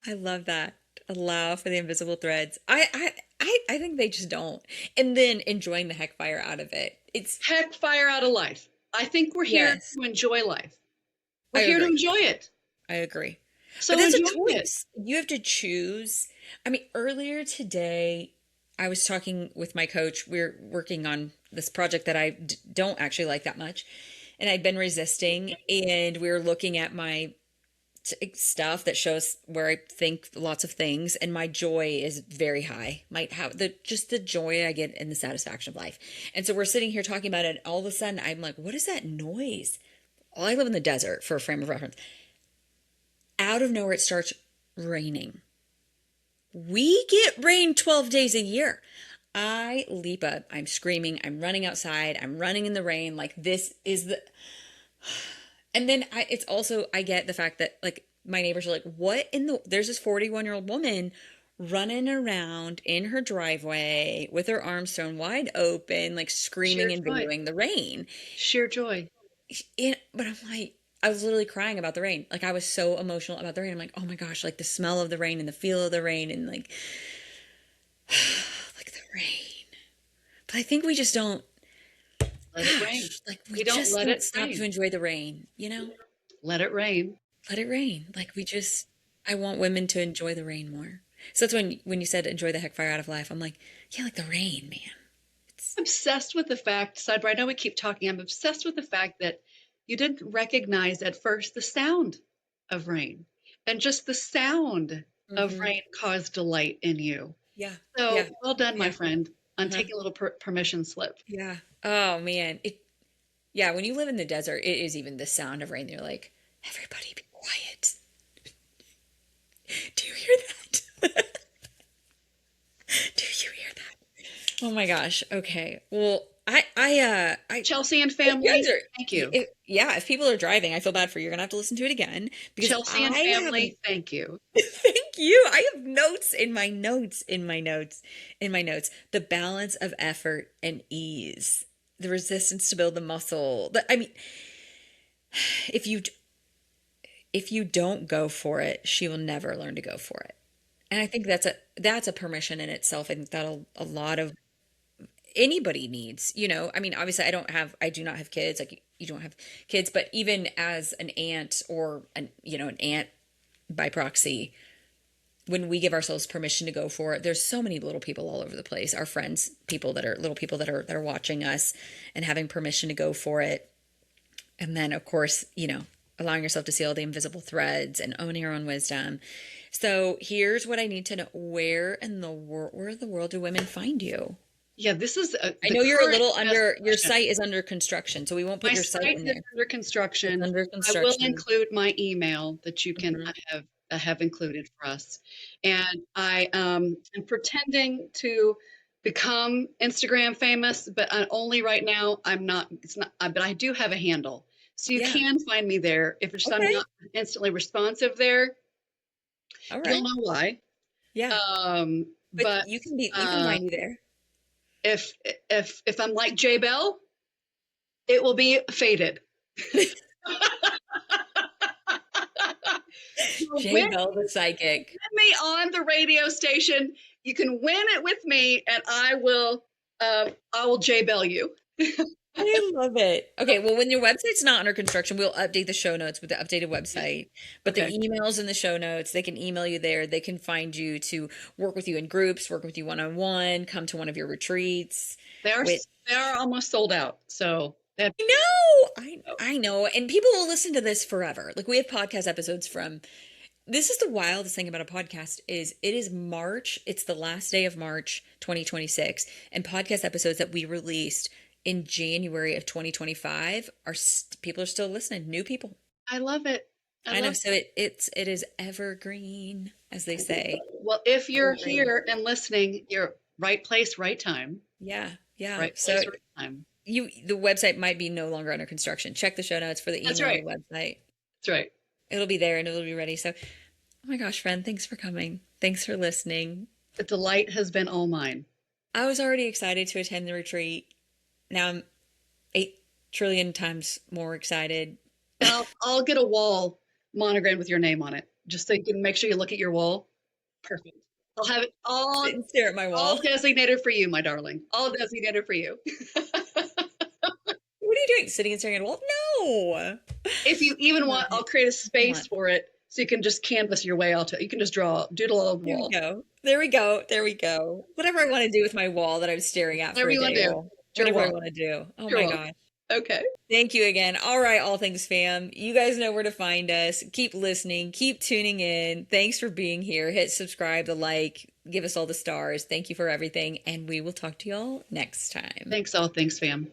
I love that. Allow for the invisible threads. I think they just don't. And then enjoying the heck fire out of it. It's Heck fire out of life. I think we're here yes, to enjoy life. We're I here to agree. enjoy it. I agree. But So that's a enjoy it. choice. You have to choose. I mean, earlier today, I was talking with my coach. We're working on this project that I don't actually like that much. And I'd been resisting. And we were looking at my stuff that shows where I think lots of things. And my joy is very high. Might have just the joy I get in the satisfaction of life. And so we're sitting here talking about it. And all of a sudden, I'm like, what is that noise? Well, I live in the desert for a frame of reference. Out of nowhere, it starts raining. We get rain 12 days a year. I leap up. I'm screaming. I'm running outside. I'm running in the rain. Like, this is the. And then it's also, I get the fact that, like, my neighbors are like, what in the. There's this 41-year-old woman running around in her driveway with her arms thrown wide open, like Sheer screaming and joy. videoing the rain. Sheer joy. But I'm like, I was literally crying about the rain. Like, I was so emotional about the rain. I'm like, oh my gosh, like the smell of the rain and the feel of the rain and like, like the rain. But I think we just don't, Let it rain. like We don't just let don't it stop to rain. enjoy the rain, Let it rain. Let it rain. Like I want women to enjoy the rain more. So that's when you said enjoy the heck fire out of life, I'm like, yeah, like the rain, man. I'm obsessed with the fact, sidebar, I know we keep talking, I'm obsessed with the fact that you didn't recognize at first the sound of rain. And just the sound of Mm-hmm. rain caused delight in you. Yeah. So Yeah. well done, my Yeah. friend, on Uh-huh. taking a little permission slip. Yeah. Oh man. Yeah, when you live in the desert, it is even the sound of rain. You're like, everybody be quiet. Do you hear that? Do you hear that? Oh my gosh. Okay. Well, Chelsea and you family, guys are, thank you. yeah, if people are driving, I feel bad for you. You're gonna have to listen to it again because Chelsea and I family, haven't. thank you. Thank you. I have notes in my notes, in my notes. The balance of effort and ease, the resistance to build the muscle. I mean, if you if you don't go for it, she will never learn to go for it. And I think that's a permission in itself. I think that a lot of anybody needs, I mean, obviously I do not have kids, like you don't have kids, but even as an aunt or an aunt by proxy, when we give ourselves permission to go for it, there's so many little people all over the place, our friends, people that are little people that are watching us and having permission to go for it. And then of course, allowing yourself to see all the invisible threads and owning your own wisdom. So here's what I need to know. Where in the world do women find you? Yeah, this is. I know you're a little under. Your site is under construction, so we won't put My your site in site there. is under construction. It's under I will construction. include my email that you can have included for us, and I am pretending to become Instagram famous, but only right now. I'm not. It's not. But I do have a handle, so you Yeah. can find me there. If I'm Okay. not instantly responsive there, All you'll right. know why. Yeah. But you can find you there. if I'm like J Bell, it will be faded. Jay Bell, the psychic. Win me on the radio station. You can win it with me, and I will J Bell you. I love it. Okay, well, when your website's not under construction, we'll update the show notes with the updated website. But Okay. the emails in the show notes, they can email you there. They can find you to work with you in groups, work with you one-on-one, come to one of your retreats. They are almost sold out. So that I know. And people will listen to this forever. Like we have podcast episodes from, this is the wildest thing about a podcast is it is March. It's the last day of March, 2026. And podcast episodes that we released in January of 2025 people are still listening. New people. I love it. I know. So it is evergreen, as they say. Well, if you're here and listening, you're right place, right time. Yeah. Yeah. Right So place, right time. the website might be no longer under construction. Check the show notes for the email That's right. website. That's right. It'll be there and it'll be ready. So, oh my gosh, friend, thanks for coming. Thanks for listening. The delight has been all mine. I was already excited to attend the retreat. Now I'm 8 trillion times more excited. I'll get a wall monogrammed with your name on it, just so you can make sure you look at your wall. Perfect. I'll have it all. Sit and stare at my wall. All designated for you, my darling. All designated for you. What are you doing? Sitting and staring at a wall? No. If you even want, I'll create a space for it so you can just canvas your way out. You can just doodle all over the wall. There we go. Whatever I want to do with my wall that I'm staring at Whatever for a you want day. to do. Whatever I want to do. Oh my gosh. Okay. Thank you again. All right, All Things Fam. You guys know where to find us. Keep listening. Keep tuning in. Thanks for being here. Hit subscribe, the like, give us all the stars. Thank you for everything. And we will talk to y'all next time. Thanks, All Things Fam.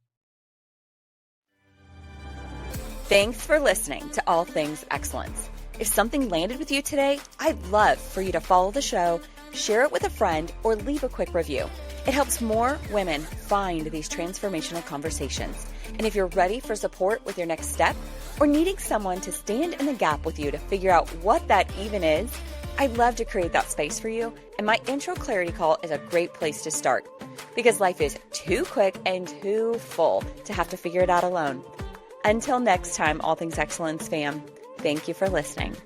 Thanks for listening to All Things Excellence. If something landed with you today, I'd love for you to follow the show, share it with a friend, or leave a quick review. It helps more women find these transformational conversations. And if you're ready for support with your next step, or needing someone to stand in the gap with you to figure out what that even is, I'd love to create that space for you. And my intro clarity call is a great place to start, because life is too quick and too full to have to figure it out alone. Until next time, All Things Excellence fam, thank you for listening.